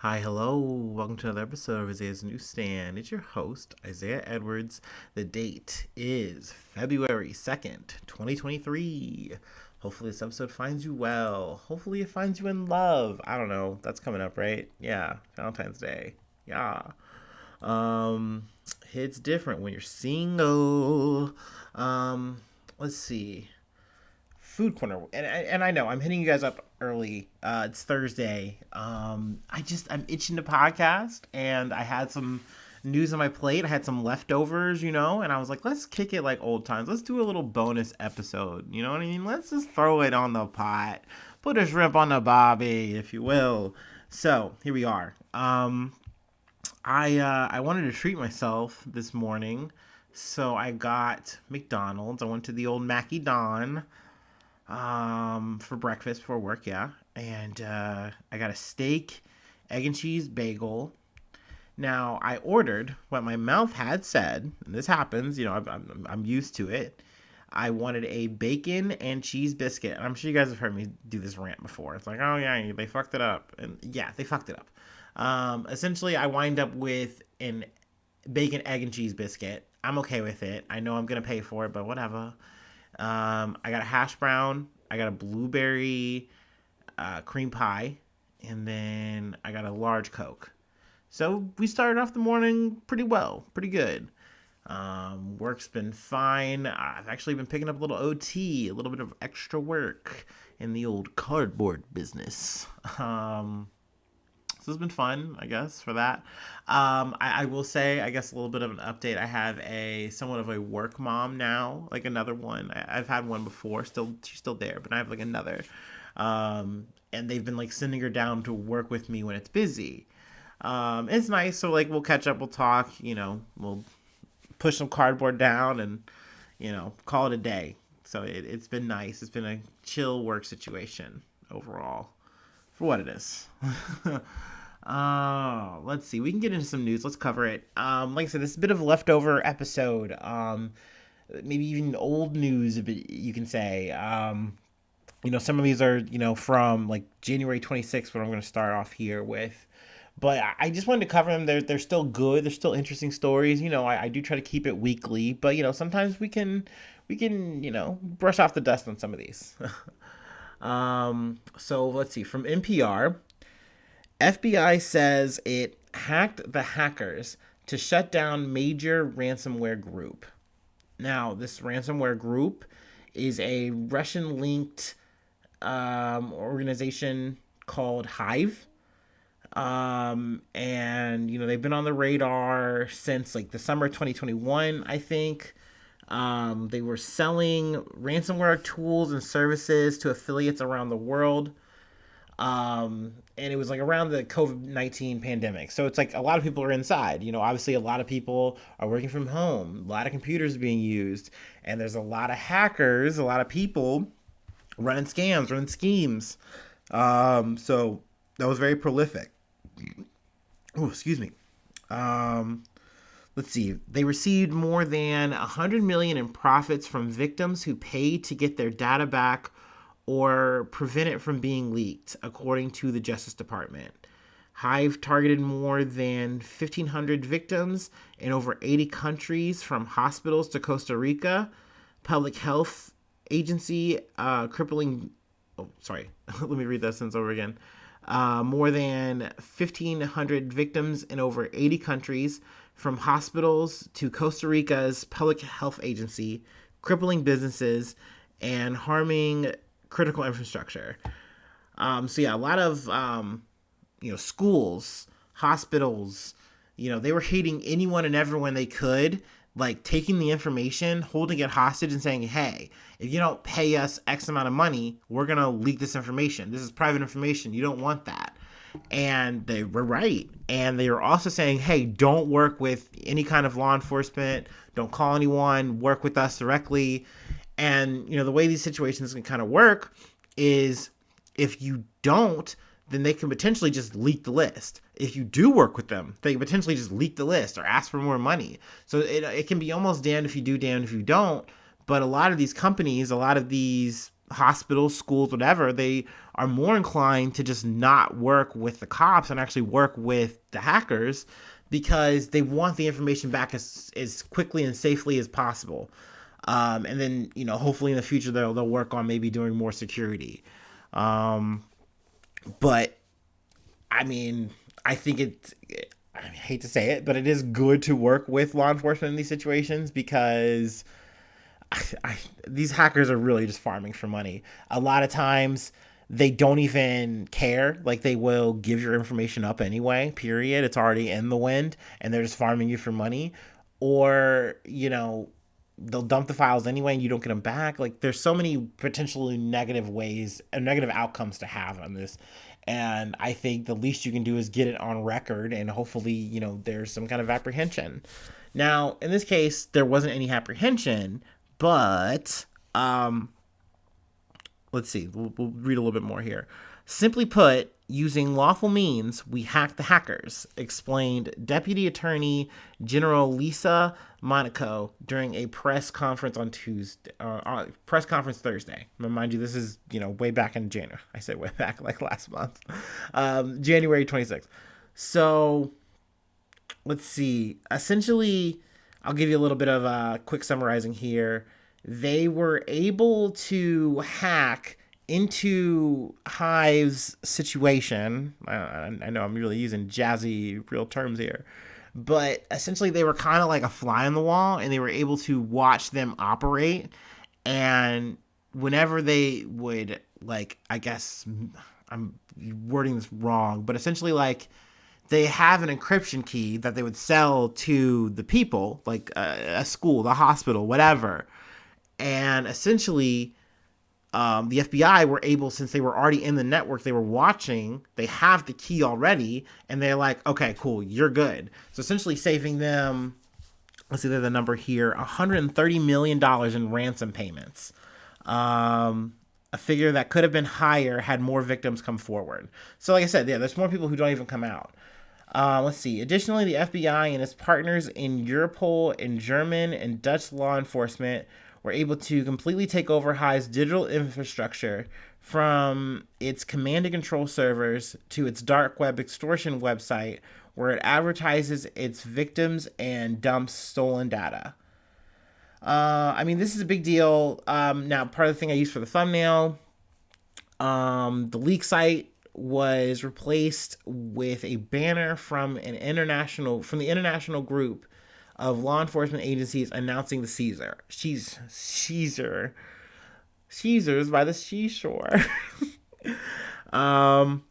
Hi, hello. Welcome to another episode of Isaiah's Newsstand. It's your host, Isaiah Edwards. The date is February 2nd, 2023. Hopefully, this episode finds you well. Hopefully, it finds you in love. I don't know. That's coming up, right? Yeah, Valentine's Day. Yeah. Um, it's different when you're single. Um, let's see. Food corner, and I know I'm hitting you guys up early. It's Thursday. I'm itching to podcast, and I had some news on my plate. I had some leftovers, and I was like, let's kick it like old times. Let's do a little bonus episode. You know what I mean? Let's just throw it on the pot, put a shrimp on the bobby, if you will. So here we are. I wanted to treat myself this morning, so I got McDonald's. I went to the old Mackie Don for breakfast before work, yeah. And I got a steak, egg and cheese bagel. Now I ordered what my mouth had said, and this happens. I'm used to it. I wanted a bacon and cheese biscuit. And I'm sure you guys have heard me do this rant before. It's like, oh yeah, they fucked it up, and yeah, they fucked it up. Essentially, I wind up with an bacon, egg, and cheese biscuit. I'm okay with it. I know I'm gonna pay for it, but whatever. I got a hash brown. I got a blueberry cream pie, and then I got a large Coke. So we started off the morning pretty well, pretty good. Work's been fine. I've actually been picking up a little OT, a little bit of extra work in the old cardboard business. So it's been fun, I guess, for that. I will say, I guess, a little bit of an update. I have a somewhat of a work mom now, like another one. I've had one before. She's still there, but I have like another. And they've been like sending her down to work with me when it's busy. It's nice. So like we'll catch up, we'll talk. We'll push some cardboard down and call it a day. So it's been nice. It's been a chill work situation overall, for what it is. Let's see. We can get into some news. Let's cover it. Like I said, this is a bit of a leftover episode. Maybe even old news, you can say. Some of these are, from like January 26th, what I'm going to start off here with. But I just wanted to cover them. They're still good. They're still interesting stories. I do try to keep it weekly, but sometimes we can brush off the dust on some of these. So let's see. From NPR, FBI says it hacked the hackers to shut down major ransomware group. Now, this ransomware group is a Russian linked organization called Hive. And they've been on the radar since like the summer of 2021, I think. They were selling ransomware tools and services to affiliates around the world. And it was like around the COVID-19 pandemic. So it's like a lot of people are inside. Obviously a lot of people are working from home. A lot of computers being used. And there's a lot of hackers, a lot of people running scams, running schemes. So that was very prolific. Oh, excuse me. Let's see. They received more than 100 million in profits from victims who paid to get their data back or prevent it from being leaked, according to the Justice Department. Hive targeted more than 1,500 victims in over 80 countries, from hospitals to Costa Rica. Public health agency crippling. Oh, sorry. Let me read that sentence over again. More than 1,500 victims in over 80 countries, from hospitals to Costa Rica's public health agency, crippling businesses and harming critical infrastructure. So yeah, a lot of schools, hospitals, they were hating anyone and everyone they could, like taking the information, holding it hostage, and saying, "Hey, if you don't pay us X amount of money, we're gonna leak this information. This is private information. You don't want that." And they were right. And they were also saying, "Hey, don't work with any kind of law enforcement. Don't call anyone. Work with us directly." And, the way these situations can kind of work is if you don't, then they can potentially just leak the list. If you do work with them, they can potentially just leak the list or ask for more money. So it can be almost damned if you do, damned if you don't. But a lot of these companies, a lot of these, hospitals, schools, whatever, they are more inclined to just not work with the cops and actually work with the hackers because they want the information back as quickly and safely as possible. And then, hopefully in the future they'll work on maybe doing more security. But I mean, I think I hate to say it, but it is good to work with law enforcement in these situations because these hackers are really just farming for money. A lot of times they don't even care. Like, they will give your information up anyway, period. It's already in the wind and they're just farming you for money. Or, they'll dump the files anyway and you don't get them back. Like, there's so many potentially negative ways and negative outcomes to have on this. And I think the least you can do is get it on record and hopefully, there's some kind of apprehension. Now, in this case, there wasn't any apprehension, but let's see. We'll read a little bit more here. Simply put, using lawful means, we hacked the hackers, explained Deputy Attorney General Lisa Monaco during a press conference on Thursday. Mind you, this is, way back in January. I said way back, like last month. January 26th. So, let's see. Essentially, I'll give you a little bit of a quick summarizing here. They were able to hack into Hive's situation. I know I'm really using jazzy real terms here, but essentially they were kind of like a fly on the wall and they were able to watch them operate. And whenever they would, like, I guess I'm wording this wrong, but essentially, like, they have an encryption key that they would sell to the people, like a school, the hospital, whatever. And essentially, the FBI were able, since they were already in the network, they were watching, they have the key already, and they're like, okay, cool, you're good. So essentially saving them, let's see, the number here, $130 million in ransom payments. A figure that could have been higher had more victims come forward. So like I said, yeah, there's more people who don't even come out. Let's see. Additionally, the FBI and its partners in Europol and German and Dutch law enforcement were able to completely take over Hive's digital infrastructure, from its command and control servers to its dark web extortion website, where it advertises its victims and dumps stolen data. This is a big deal. Now, part of the thing I used for the thumbnail, the leak site was replaced with a banner from the international group of law enforcement agencies announcing the Caesars by the seashore. So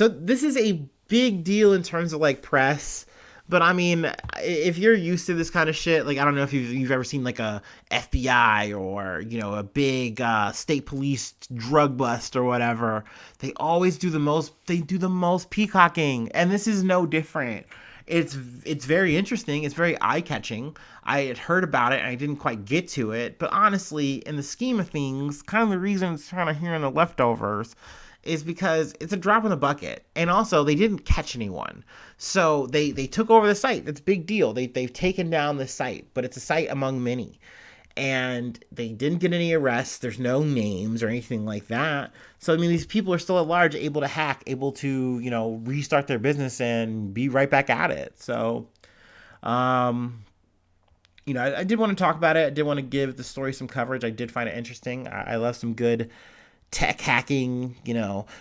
this is a big deal in terms of, like, press. But I mean, if you're used to this kind of shit, like, I don't know if you've ever seen like a FBI or, a big state police drug bust or whatever. They always do the most peacocking, and this is no different. It's very interesting. It's very eye-catching. I had heard about it and I didn't quite get to it, but honestly, in the scheme of things, kind of the reason it's kind of here in the leftovers is because it's a drop in the bucket. And also, they didn't catch anyone. So they took over the site. It's a big deal. They've taken down the site, but it's a site among many. And they didn't get any arrests. There's no names or anything like that. So, these people are still at large, able to hack, able to, restart their business and be right back at it. So, I did want to talk about it. I did want to give the story some coverage. I did find it interesting. I love some good tech hacking,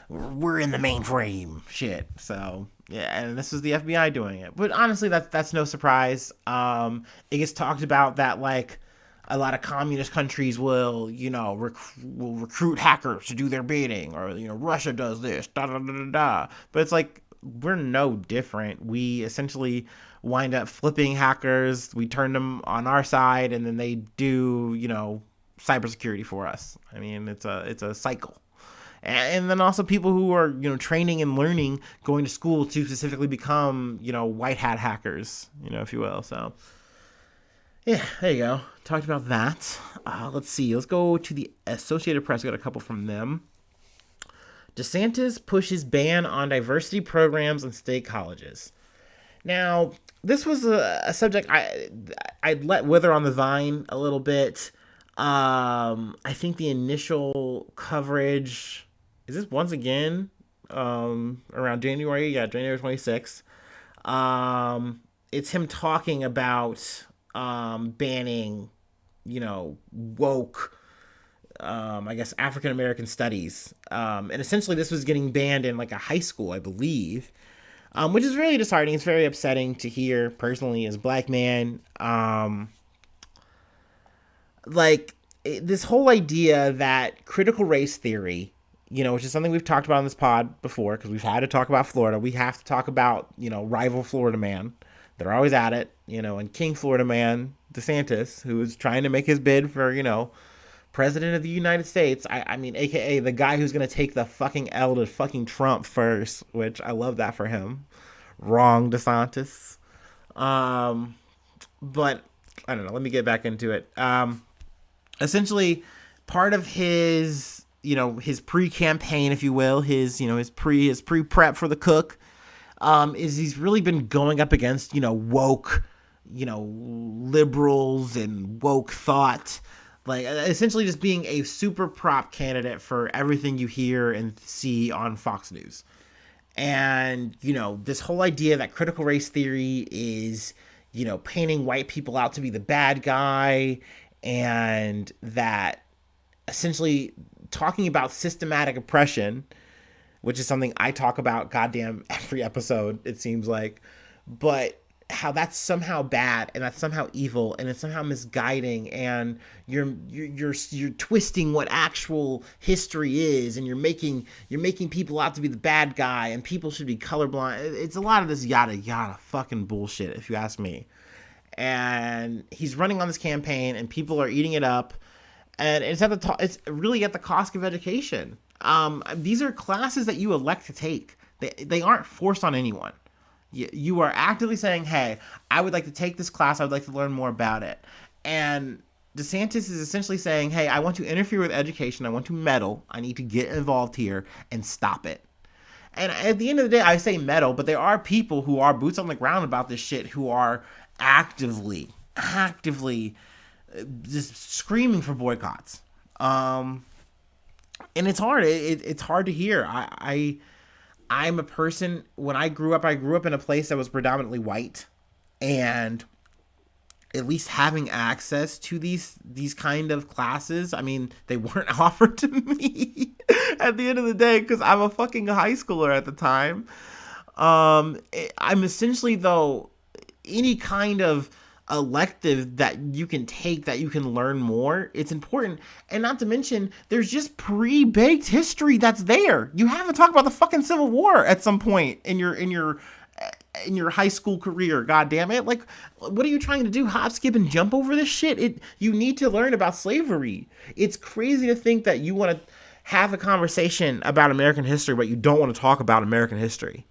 we're in the mainframe shit. So, yeah, and this was the FBI doing it. But honestly, that's no surprise. It gets talked about that, like, a lot of communist countries will, will recruit hackers to do their bidding, or, Russia does this, da da da da da. But it's like, we're no different. We essentially wind up flipping hackers. We turn them on our side, and then they do, cybersecurity for us. It's a cycle. And then also people who are, training and learning, going to school to specifically become, white hat hackers, if you will. So, yeah, there you go. Talked about that. Let's see. Let's go to the Associated Press. Got a couple from them. DeSantis pushes ban on diversity programs in state colleges. Now, this was a subject I'd let wither on the vine a little bit. I think the initial coverage is this once again around January, yeah, January 26th. It's him talking about banning, woke, I guess, African American studies. And essentially, this was getting banned in like a high school, I believe, which is really disheartening. It's very upsetting to hear personally as a black man. Like this whole idea that critical race theory, which is something we've talked about on this pod before, because we've had to talk about Florida. We have to talk about, rival Florida man. They're always at it, and King Florida man, DeSantis, who is trying to make his bid for, president of the United States. I mean, AKA the guy who's going to take the fucking L to fucking Trump first, which I love that for him. Wrong, DeSantis. But I don't know. Let me get back into it. Essentially, part of his, his pre-campaign, if you will, his pre-prep for the cook, is he's really been going up against, woke, liberals and woke thought, like essentially just being a super prop candidate for everything you hear and see on Fox News. And, this whole idea that critical race theory is, painting white people out to be the bad guy, and that essentially talking about systematic oppression, which is something I talk about goddamn every episode, it seems like, but how that's somehow bad and that's somehow evil and it's somehow misguiding, and you're twisting what actual history is, and you're making people out to be the bad guy, and people should be colorblind. It's a lot of this yada yada fucking bullshit, if you ask me. And he's running on this campaign, and people are eating it up, and it's really at the cost of education. These are classes that you elect to take. They aren't forced on anyone. You are actively saying, hey, I would like to take this class. I would like to learn more about it. And DeSantis is essentially saying, hey, I want to interfere with education. I want to meddle. I need to get involved here and stop it. And at the end of the day, I say meddle, but there are people who are boots on the ground about this shit, who are actively just screaming for boycotts. And it's hard. It's hard to hear. I'm a person, when I grew up in a place that was predominantly white, and at least having access to these kind of classes, I mean, they weren't offered to me at the end of the day, because I'm a fucking high schooler at the time. I'm essentially, though, any kind of elective that you can take, that you can learn more, it's important. And not to mention, there's just pre-baked history that's there. You haven't talked about the fucking Civil War at some point in your high school career. God damn it. Like, what are you trying to do? Hop, skip, and jump over this shit? You need to learn about slavery. It's crazy to think that you want to have a conversation about American history, but you don't want to talk about American history.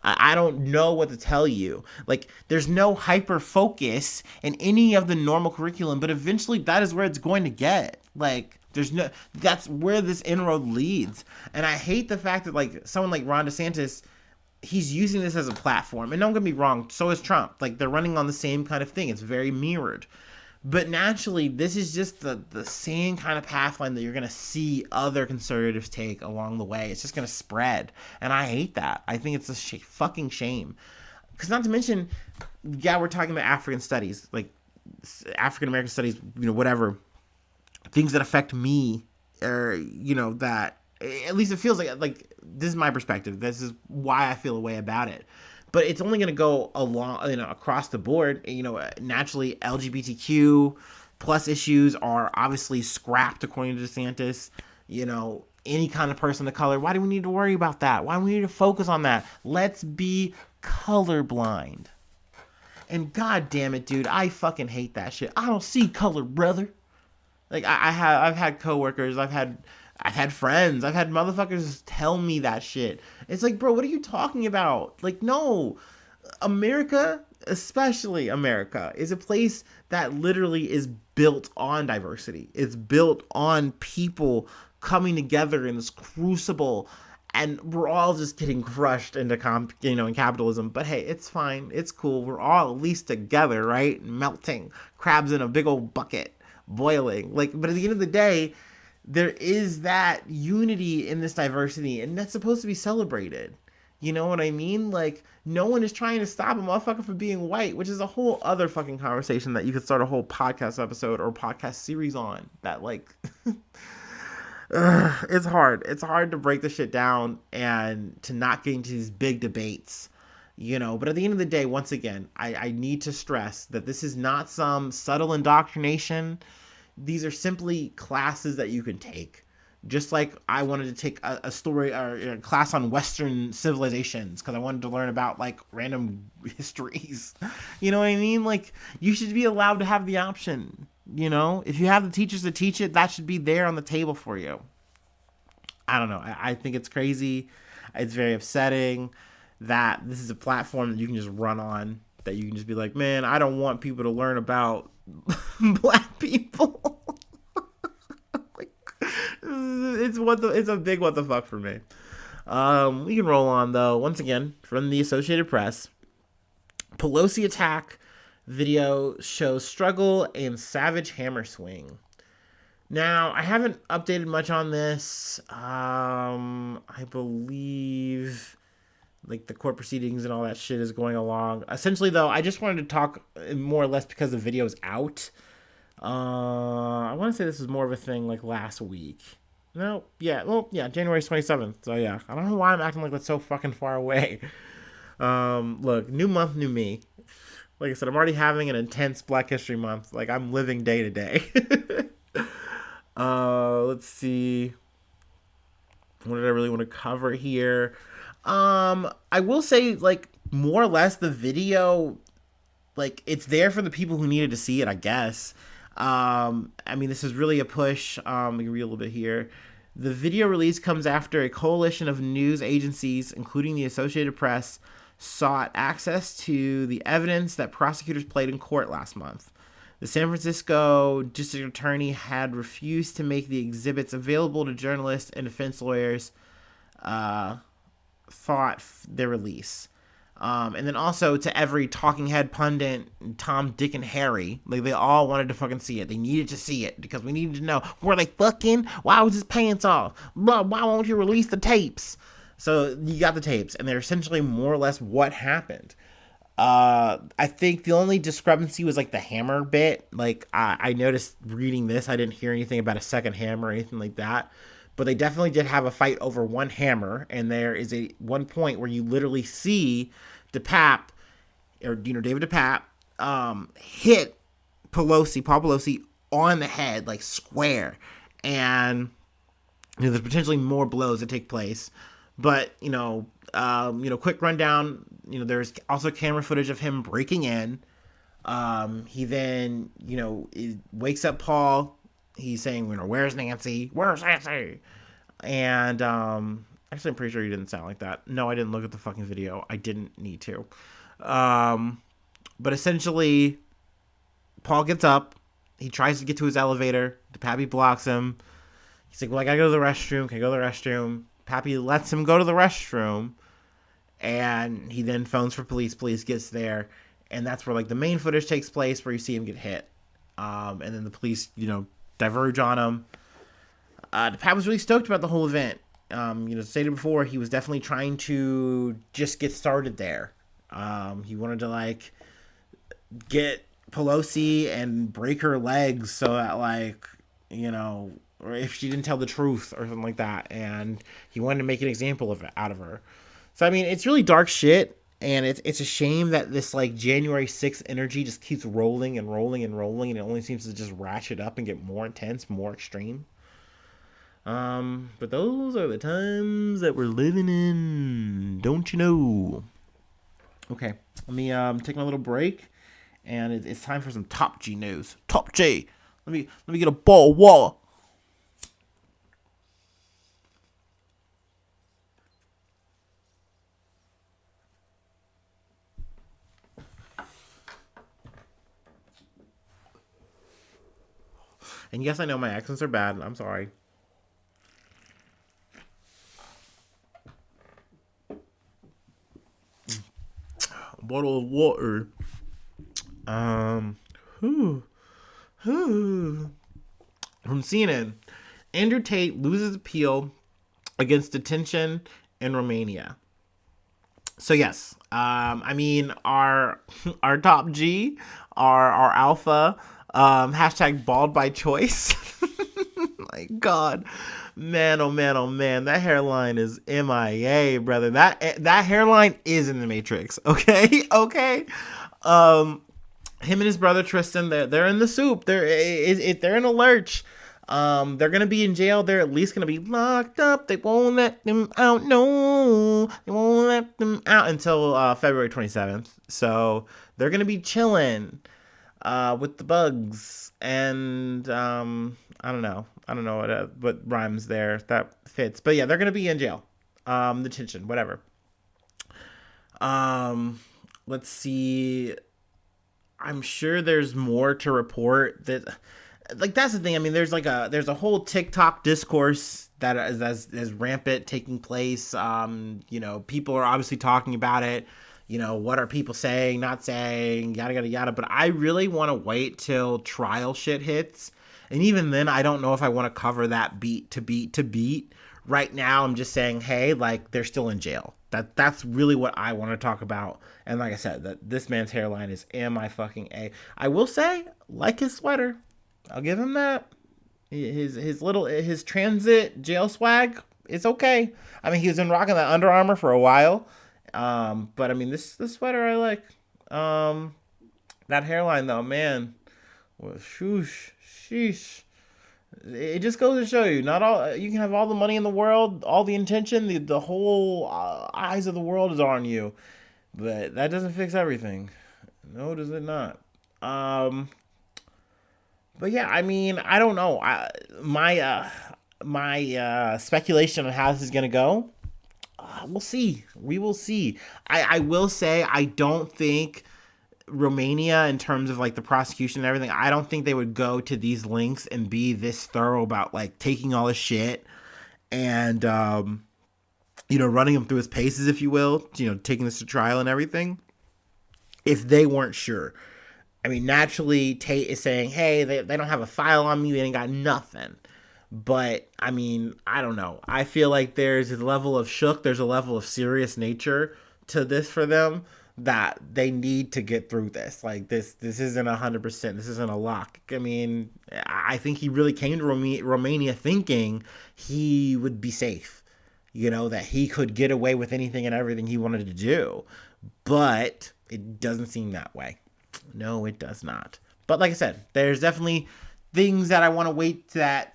I don't know what to tell you. Like, there's no hyper focus in any of the normal curriculum, but eventually that is where it's going to get. Like, that's where this inroad leads. And I hate the fact that, like, someone like Ron DeSantis, he's using this as a platform. And don't get me wrong, so is Trump. Like, they're running on the same kind of thing. It's very mirrored. But naturally, this is just the same kind of pathline that you're going to see other conservatives take along the way. It's just going to spread. And I hate that. I think it's a fucking shame. Because not to mention, yeah, we're talking about African studies, like African American studies, whatever. Things that affect me, or, that, at least it feels like this is my perspective. This is why I feel a way about it. But it's only going to go along, across the board. Naturally, LGBTQ plus issues are obviously scrapped, according to DeSantis. Any kind of person of color. Why do we need to worry about that? Why do we need to focus on that? Let's be colorblind. And god damn it, dude, I fucking hate that shit. I don't see color, brother. Like, I've had coworkers, I've had friends, I've had motherfuckers tell me that shit. It's like, bro, what are you talking about? Like, no. America, especially America, is a place that literally is built on diversity. It's built on people coming together in this crucible, and we're all just getting crushed into in capitalism. But hey, it's fine. It's cool. We're all at least together, right? Melting crabs in a big old bucket. boiling. Like, but at the end of the day, there is that unity in this diversity, and that's supposed to be celebrated. You know what I mean? Like, no one is trying to stop a motherfucker from being white, which is a whole other fucking conversation that you could start a whole podcast episode or podcast series on. That, like, it's hard. It's hard to break the shit down and to not get into these big debates, you know. But at the end of the day, once again, I need to stress that this is not some subtle indoctrination. These are simply classes that you can take. Just like I wanted to take a story or a class on Western civilizations because I wanted to learn about like random histories. You know what I mean? Like, you should be allowed to have the option. You know, if you have the teachers to teach it, that should be there on the table for you. I don't know. I think it's crazy. It's very upsetting that this is a platform that you can just run on. That you can just be like, man, I don't want people to learn about black people. It's a big what the fuck for me. We can roll on though. Once again, from the Associated Press, Pelosi attack video shows struggle and savage hammer swing. Now, I haven't updated much on this. I believe like the court proceedings and all that shit is going along. Essentially though, I just wanted to talk more or less because the video is out. I want to say this was more of a thing like last week. No, yeah, well, yeah, January 27th. So yeah, I don't know why I'm acting like that's so fucking far away. Look, new month, new me. Like I said, I'm already having an intense Black History Month. Like, I'm living day to day. Let's see. What did I really want to cover here? I will say, like, more or less the video, like, it's there for the people who needed to see it, I guess. I mean, this is really a push. We can read a little bit here. The video release comes after a coalition of news agencies, including the Associated Press, sought access to the evidence that prosecutors played in court last month. The San Francisco district attorney had refused to make the exhibits available to journalists and defense lawyers, fought their release. And then also to every talking head pundit, Tom, Dick, and Harry, like, they all wanted to fucking see it. They needed to see it because we needed to know, were they fucking? Why was his pants off? Why won't you release the tapes? So you got the tapes, and they're essentially more or less what happened. I think the only discrepancy was like the hammer bit. Like, I noticed reading this, I didn't hear anything about a second hammer or anything like that. But they definitely did have a fight over one hammer, and there is a one point where you literally see DePape, or David DePape, hit Paul Pelosi on the head, like square, and there's potentially more blows that take place. But quick rundown. There's also camera footage of him breaking in. He then wakes up Paul. He's saying, where's Nancy? Where's Nancy? And actually, I'm pretty sure he didn't sound like that. No, I didn't look at the fucking video. I didn't need to. But essentially, Paul gets up. He tries to get to his elevator. Pappy blocks him. He's like, well, I gotta go to the restroom. Can I go to the restroom? Pappy lets him go to the restroom. And he then phones for police. Police gets there. And that's where, like, the main footage takes place, where you see him get hit. And then the police, diverge on him. Pat was really stoked about the whole event. Stated before, he was definitely trying to just get started there. He wanted to, like, get Pelosi and break her legs so that, like, or if she didn't tell the truth or something like that. And he wanted to make an example of it out of her. So, I mean, it's really dark shit. And it's a shame that this, like, January 6th energy just keeps rolling and rolling and rolling, and it only seems to just ratchet up and get more intense, more extreme. But those are the times that we're living in, don't you know? Okay, let me take a little break, and it's time for some Top G news. Top G. Let me get a bottle of water. And yes, I know my accents are bad. I'm sorry. Bottle of water. From CNN, Andrew Tate loses appeal against detention in Romania. So yes, I mean our top G, our alpha, hashtag bald by choice. My God, man, oh man, oh man, that hairline is MIA, brother. That hairline is in the Matrix. Okay, okay. Um, Him and his brother Tristan, they're in the soup. They're in a lurch. They're gonna be in jail. They're at least gonna be locked up. They won't let them out. No, they won't let them out until February 27th. So they're gonna be chilling with the bugs. And I don't know what rhymes there that fits. But yeah, they're gonna be in jail. Detention, whatever. Let's see. I'm sure there's more to report. Like that's the thing. I mean, there's a whole TikTok discourse that is rampant taking place. People are obviously talking about it. What are people saying, not saying, yada yada yada. But I really want to wait till trial shit hits, and even then, I don't know if I want to cover that beat to beat to beat. Right now, I'm just saying, hey, like they're still in jail. That's really what I want to talk about. And like I said, that this man's hairline is MI fucking A. I will say, like his sweater. I'll give him that. His transit jail swag, it's okay. I mean, he's been rocking that Under Armour for a while. But I mean, this sweater I like. That hairline though, man. Well, sheesh. It just goes to show you, not all you can have all the money in the world, all the intention, the whole eyes of the world is on you, but that doesn't fix everything. No, does it not? But yeah, I mean, I don't know. My speculation on how this is gonna go. We'll see. We will see. I will say I don't think Romania, in terms of like the prosecution and everything, I don't think they would go to these lengths and be this thorough about like taking all this shit and running him through his paces, if you will, taking this to trial and everything, if they weren't sure. I mean, naturally, Tate is saying, hey, they don't have a file on me, they ain't got nothing. But I mean, I don't know. I feel like there's a level of shook, there's a level of serious nature to this for them, that they need to get through this. Like this isn't 100%. This isn't a lock. I mean, I think he really came to Romania thinking he would be safe. That he could get away with anything and everything he wanted to do. But it doesn't seem that way. No, it does not. But like I said, there's definitely things that I want to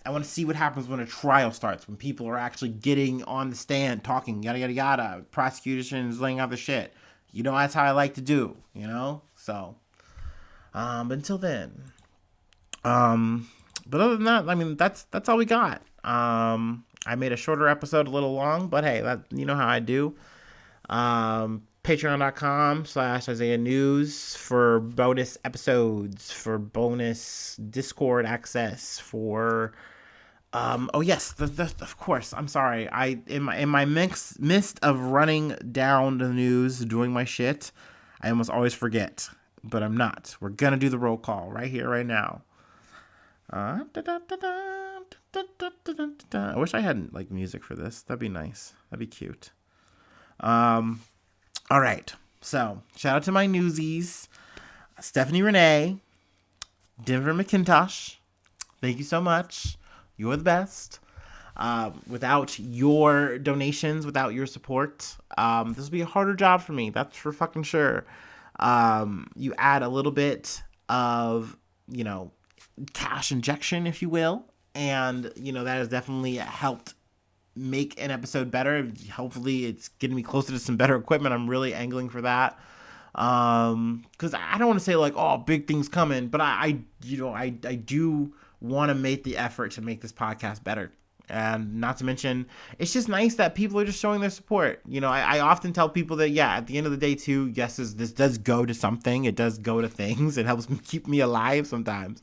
I want to see what happens when a trial starts, when people are actually getting on the stand, talking, yada, yada, yada. Prosecution is laying out the shit. That's how I like to do, So, but until then, but other than that, I mean, that's all we got. I made a shorter episode, a little long, but hey, that, how I do. Patreon.com/Isaiah News for bonus episodes, for bonus Discord access, for oh yes, of course. I'm sorry. In my midst of running down the news, doing my shit, I almost always forget, but I'm not. We're gonna do the roll call right here, right now. I wish I had like music for this. That'd be nice. That'd be cute. All right. So shout out to my newsies, Stephanie Renee, Denver McIntosh. Thank you so much. You're the best. Without your donations, without your support, this would be a harder job for me. That's for fucking sure. You add a little bit of, cash injection, if you will. And, that has definitely helped make an episode better. Hopefully it's getting me closer to some better equipment. I'm really angling for that. Cause I don't want to say like, oh, big things coming, but I do want to make the effort to make this podcast better. And not to mention, it's just nice that people are just showing their support. I often tell people that, yeah, at the end of the day too, yes, this does go to something. It does go to things. It helps me keep me alive sometimes.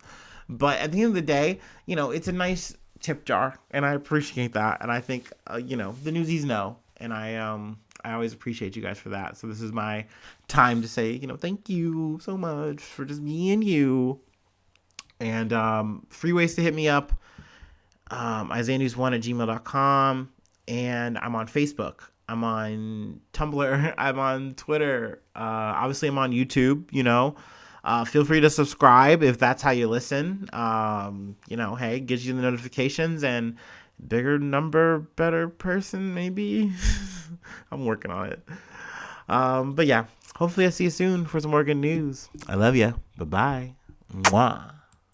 But at the end of the day, it's a nice tip jar, and I appreciate that. And I think, the newsies know, and I always appreciate you guys for that. So this is my time to say, thank you so much for just me and you. And free ways to hit me up. IsaiahNews1@gmail.com. And I'm on Facebook. I'm on Tumblr. I'm on Twitter. Obviously, I'm on YouTube, Feel free to subscribe if that's how you listen. Hey, gives you the notifications and bigger number, better person, maybe. I'm working on it. But yeah, hopefully I see you soon for some more good news. I love you. Bye-bye. Mwah.